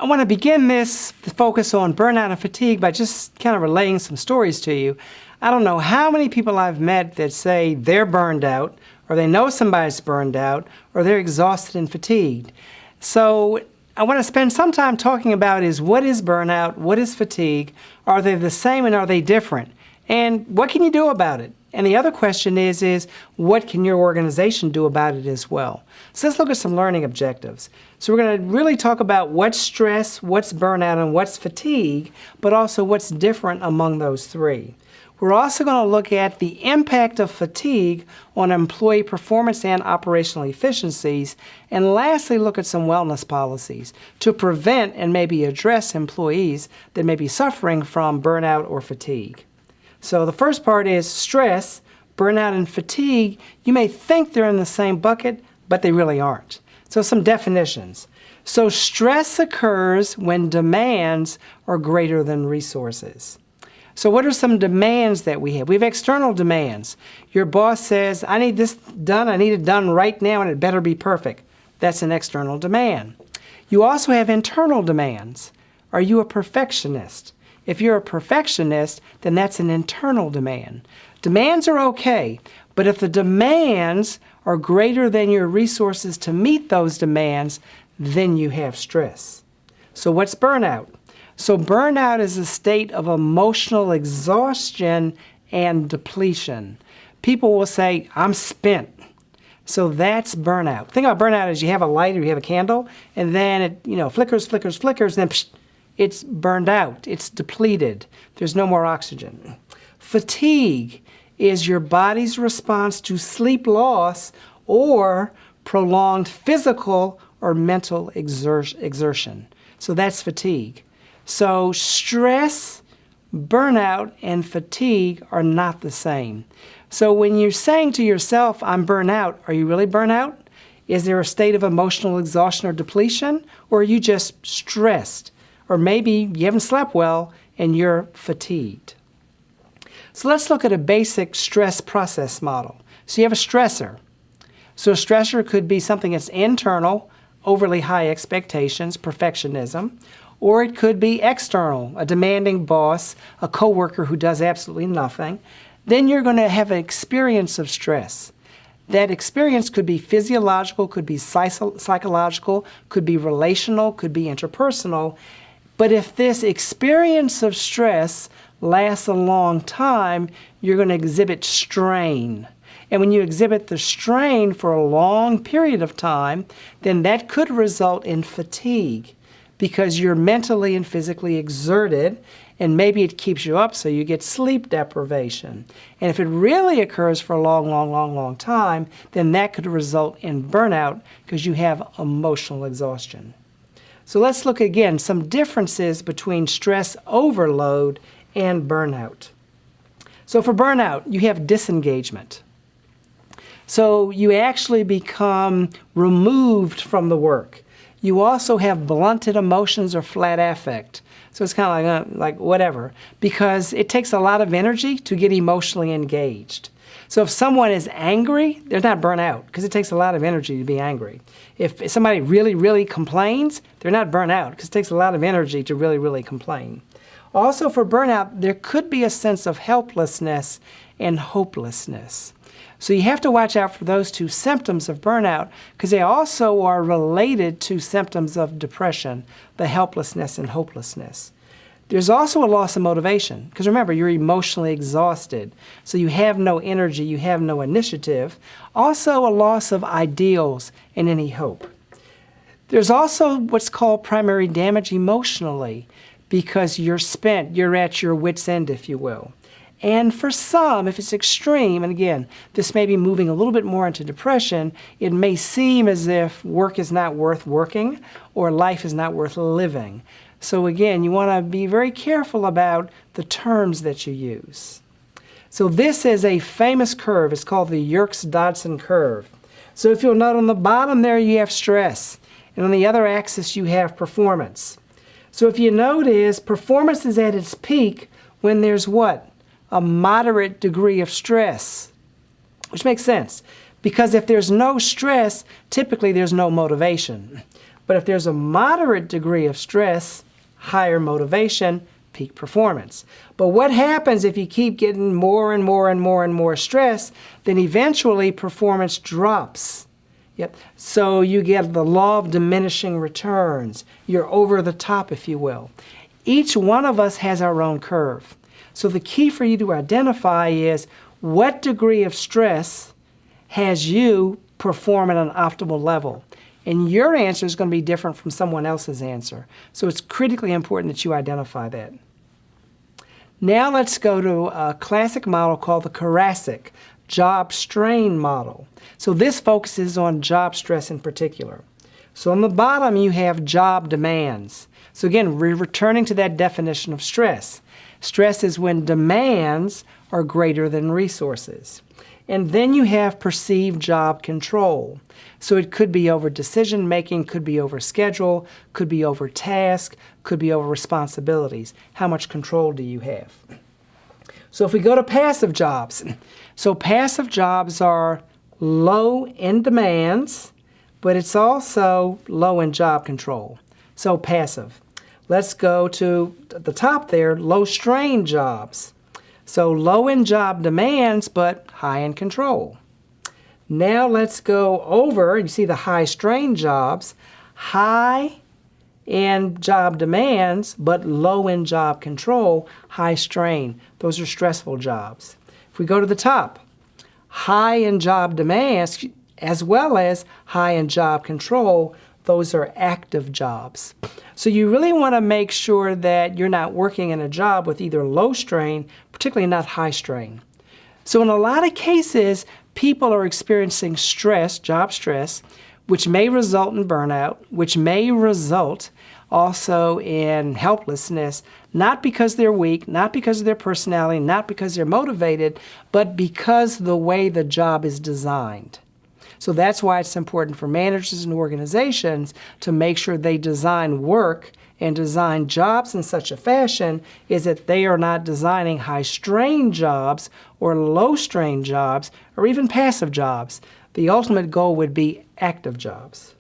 I want to begin this focus on burnout and fatigue by just kind of relaying some stories to you. I don't know how many people I've met that say they're burned out, or they know somebody's burned out, or they're exhausted and fatigued. So I want to spend some time talking about what is burnout, what is fatigue, are they the same and are they different? And what can you do about it? And the other question is what can your organization do about it as well? So let's look at some learning objectives. So we're going to really talk about what's stress, what's burnout, and what's fatigue, but also what's different among those three. We're also going to look at the impact of fatigue on employee performance and operational efficiencies, and lastly look at some wellness policies to prevent and maybe address employees that may be suffering from burnout or fatigue. So the first part is stress, burnout, and fatigue. You may think they're in the same bucket, but they really aren't. So some definitions. So stress occurs when demands are greater than resources. So what are some demands that we have? We have external demands. Your boss says, I need this done, I need it done right now, and it better be perfect. That's an external demand. You also have internal demands. Are you a perfectionist? If you're a perfectionist, then that's an internal demand. Demands are okay, but if the demands are greater than your resources to meet those demands, then you have stress. So what's burnout? So burnout is a state of emotional exhaustion and depletion. People will say, I'm spent. So that's burnout. Think about burnout as you have a light or you have a candle, and then it flickers, and then psh, it's burned out. It's depleted. There's no more oxygen. Fatigue is your body's response to sleep loss or prolonged physical or mental exertion. So that's fatigue. So stress, burnout, and fatigue are not the same. So when you're saying to yourself, I'm burnt out, are you really burnt out? Is there a state of emotional exhaustion or depletion? Or are you just stressed? Or maybe you haven't slept well and you're fatigued. So let's look at a basic stress process model. So you have a stressor. So a stressor could be something that's internal, overly high expectations, perfectionism, or it could be external, a demanding boss, a coworker who does absolutely nothing. Then you're going to have an experience of stress. That experience could be physiological, could be psychological, could be relational, could be interpersonal. But if this experience of stress lasts a long time, you're going to exhibit strain. And when you exhibit the strain for a long period of time, then that could result in fatigue because you're mentally and physically exerted, and maybe it keeps you up so you get sleep deprivation. And if it really occurs for a long time, then that could result in burnout because you have emotional exhaustion. So let's look again some differences between stress overload and burnout. So for burnout, you have disengagement. So you actually become removed from the work. You also have blunted emotions or flat affect. So it's kind of like whatever, because it takes a lot of energy to get emotionally engaged. So if someone is angry, they're not burnt out because it takes a lot of energy to be angry. If somebody really complains, they're not burnt out because it takes a lot of energy to really complain. Also for burnout, there could be a sense of helplessness and hopelessness. So you have to watch out for those two symptoms of burnout because they also are related to symptoms of depression, the helplessness and hopelessness. There's also a loss of motivation because remember, you're emotionally exhausted. So you have no energy, you have no initiative. Also a loss of ideals and any hope. There's also what's called primary damage emotionally because you're spent, you're at your wit's end, if you will. And for some, if it's extreme, and again, this may be moving a little bit more into depression, it may seem as if work is not worth working or life is not worth living. So again, you want to be very careful about the terms that you use. So this is a famous curve. It's called the Yerkes-Dodson curve. So if you'll note on the bottom there, you have stress. And on the other axis, you have performance. So if you notice, performance is at its peak when there's what? A moderate degree of stress, which makes sense. Because if there's no stress, typically there's no motivation. But if there's a moderate degree of stress, higher motivation, peak performance. But what happens if you keep getting more and more and more and more stress? Then eventually performance drops. Yep. So you get the law of diminishing returns. You're over the top, if you will. Each one of us has our own curve. So the key for you to identify is what degree of stress has you perform at an optimal level. And your answer is going to be different from someone else's answer. So it's critically important that you identify that. Now let's go to a classic model called the Karasek job strain model. So this focuses on job stress in particular. So on the bottom you have job demands. So again, we're returning to that definition of stress. Stress is when demands are greater than resources. And then you have perceived job control. So it could be over decision making, could be over schedule, could be over task, could be over responsibilities. How much control do you have? So if we go to passive jobs, so passive jobs are low in demands, but it's also low in job control. So passive. Let's go to the top there, low strain jobs. So low in job demands, but high in control. Now let's go over, you see the high strain jobs, high in job demands, but low in job control, high strain. Those are stressful jobs. If we go to the top, high in job demands as well as high in job control, those are active jobs. So you really want to make sure that you're not working in a job with either low strain, particularly not high strain. So in a lot of cases, people are experiencing stress, job stress, which may result in burnout, which may result also in helplessness, not because they're weak, not because of their personality, not because they're motivated, but because the way the job is designed. So that's why it's important for managers and organizations to make sure they design work and design jobs in such a fashion is that they are not designing high-strain jobs or low-strain jobs or even passive jobs. The ultimate goal would be active jobs.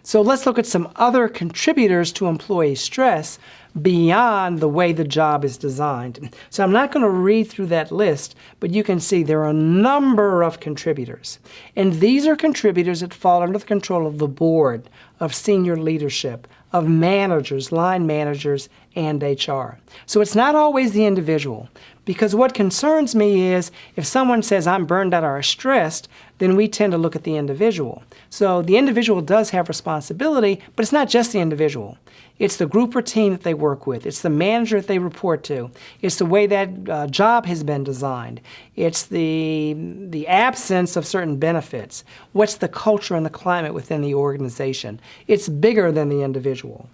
So let's look at some other contributors to employee stress beyond the way the job is designed. So I'm not going to read through that list, but you can see there are a number of contributors. And these are contributors that fall under the control of the board, of senior leadership, of managers, line managers, and HR. So it's not always the individual. Because what concerns me is if someone says I'm burned out or stressed, then we tend to look at the individual. So the individual does have responsibility, but it's not just the individual. It's the group or team that they work with. It's the manager that they report to. It's the way that job has been designed. It's the absence of certain benefits. What's the culture and the climate within the organization? It's bigger than the individual.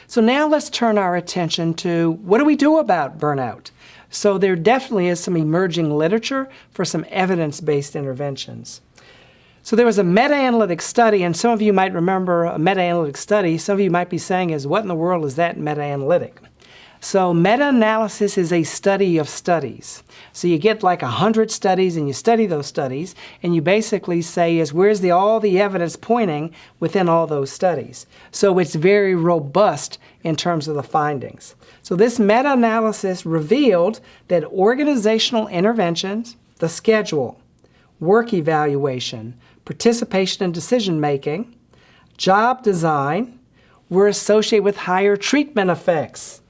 So now let's turn our attention to what do we do about burnout? So there definitely is some emerging literature for some evidence-based interventions. So there was a meta-analytic study, and some of you might remember a meta-analytic study. Some of you might be saying is, what in the world is that meta-analytic? So meta-analysis is a study of studies. So you get like 100 studies and you study those studies and you basically say is where's all the evidence pointing within all those studies. So it's very robust in terms of the findings. So this meta-analysis revealed that organizational interventions, the schedule, work evaluation, participation in decision making, job design were associated with higher treatment effects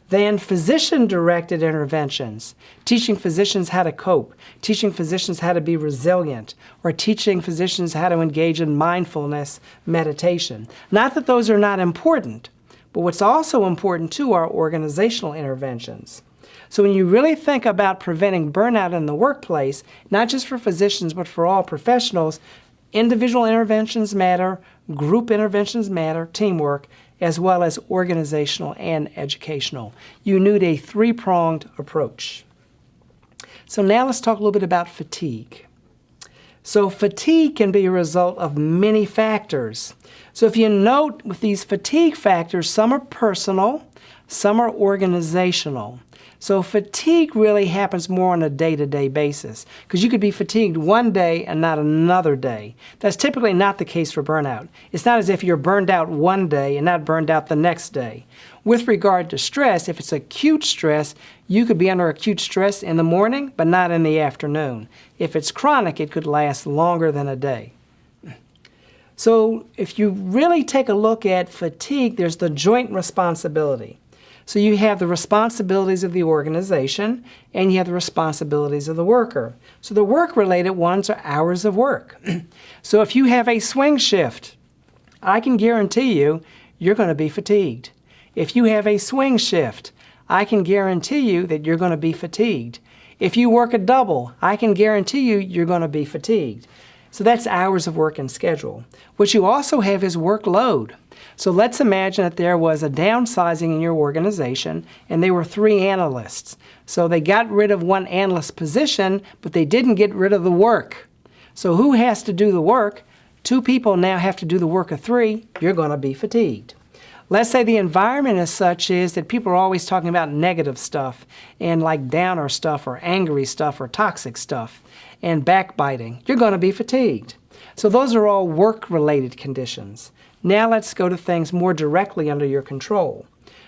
than physician-directed interventions, teaching physicians how to cope, teaching physicians how to be resilient, or teaching physicians how to engage in mindfulness meditation. Not that those are not important, but what's also important too are organizational interventions. So when you really think about preventing burnout in the workplace, not just for physicians but for all professionals, individual interventions matter, group interventions matter, teamwork, as well as organizational and educational. You need a three-pronged approach. So now let's talk a little bit about fatigue. So fatigue can be a result of many factors. So if you note with these fatigue factors, some are personal, some are organizational. So fatigue really happens more on a day-to-day basis, because you could be fatigued one day and not another day. That's typically not the case for burnout. It's not as if you're burned out one day and not burned out the next day. With regard to stress, if it's acute stress, you could be under acute stress in the morning, but not in the afternoon. If it's chronic, it could last longer than a day. So if you really take a look at fatigue, there's the joint responsibility. So you have the responsibilities of the organization and you have the responsibilities of the worker. So the work-related ones are hours of work. So if you have a swing shift, I can guarantee you, you're going to be fatigued. If you have a swing shift, I can guarantee you that you're going to be fatigued. If you work a double, I can guarantee you, you're going to be fatigued. So that's hours of work and schedule. What you also have is workload. So let's imagine that there was a downsizing in your organization and there were 3 analysts. So they got rid of one analyst position, but they didn't get rid of the work. So who has to do the work? 2 people now have to do the work of 3. You're going to be fatigued. Let's say the environment is such is that people are always talking about negative stuff and like downer stuff or angry stuff or toxic stuff and backbiting. You're going to be fatigued. So those are all work-related conditions. Now let's go to things more directly under your control.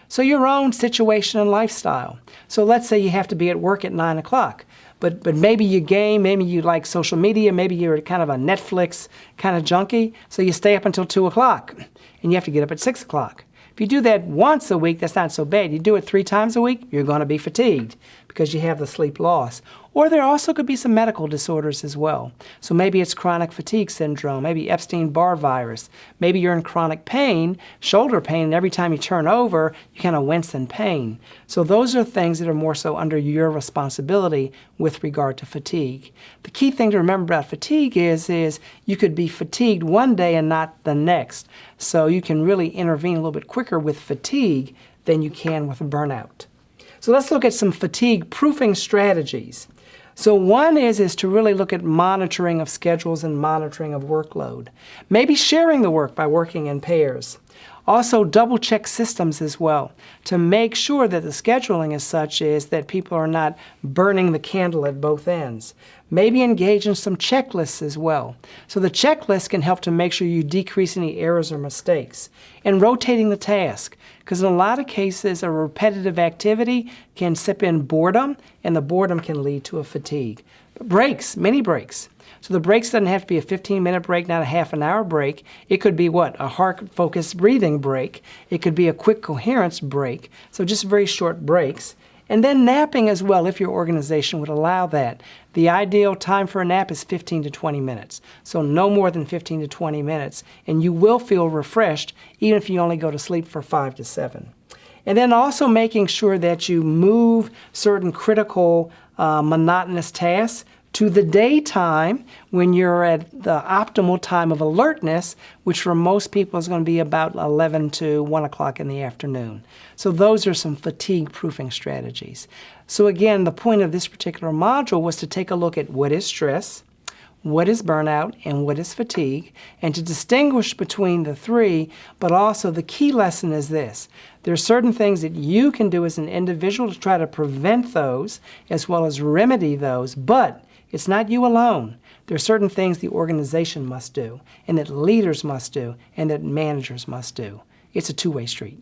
So your own situation and lifestyle. So let's say you have to be at work at 9 o'clock, but maybe you game, maybe you like social media, maybe you're kind of a Netflix kind of junkie, so you stay up until 2 o'clock and you have to get up at 6 o'clock. If you do that once a week, that's not so bad. You do it 3 times a week, you're going to be fatigued because you have the sleep loss. Or there also could be some medical disorders as well. So maybe it's chronic fatigue syndrome, maybe Epstein-Barr virus. Maybe you're in chronic pain, shoulder pain, and every time you turn over, you kind of wince in pain. So those are things that are more so under your responsibility with regard to fatigue. The key thing to remember about fatigue is you could be fatigued one day and not the next. So you can really intervene a little bit quicker with fatigue than you can with burnout. So let's look at some fatigue proofing strategies. So one is to really look at monitoring of schedules and monitoring of workload. Maybe sharing the work by working in pairs. Also double check systems as well to make sure that the scheduling is such is that people are not burning the candle at both ends. Maybe engage in some checklists as well. So the checklist can help to make sure you decrease any errors or mistakes. And rotating the task, because in a lot of cases a repetitive activity can sip in boredom, and the boredom can lead to a fatigue. But breaks, mini breaks. So the breaks doesn't have to be a 15-minute break, not a half an hour break. It could be what? A heart-focused breathing break. It could be a quick coherence break. So just very short breaks. And then napping as well, if your organization would allow that. The ideal time for a nap is 15 to 20 minutes. So no more than 15 to 20 minutes. And you will feel refreshed even if you only go to sleep for 5 to 7. And then also making sure that you move certain critical monotonous tasks to the daytime when you're at the optimal time of alertness, which for most people is going to be about 11 to 1 o'clock in the afternoon. So those are some fatigue proofing strategies. So again, the point of this particular module was to take a look at what is stress, what is burnout, and what is fatigue, and to distinguish between the 3, but also the key lesson is this. There are certain things that you can do as an individual to try to prevent those, as well as remedy those, but it's not you alone. There are certain things the organization must do, and that leaders must do, and that managers must do. It's a two-way street.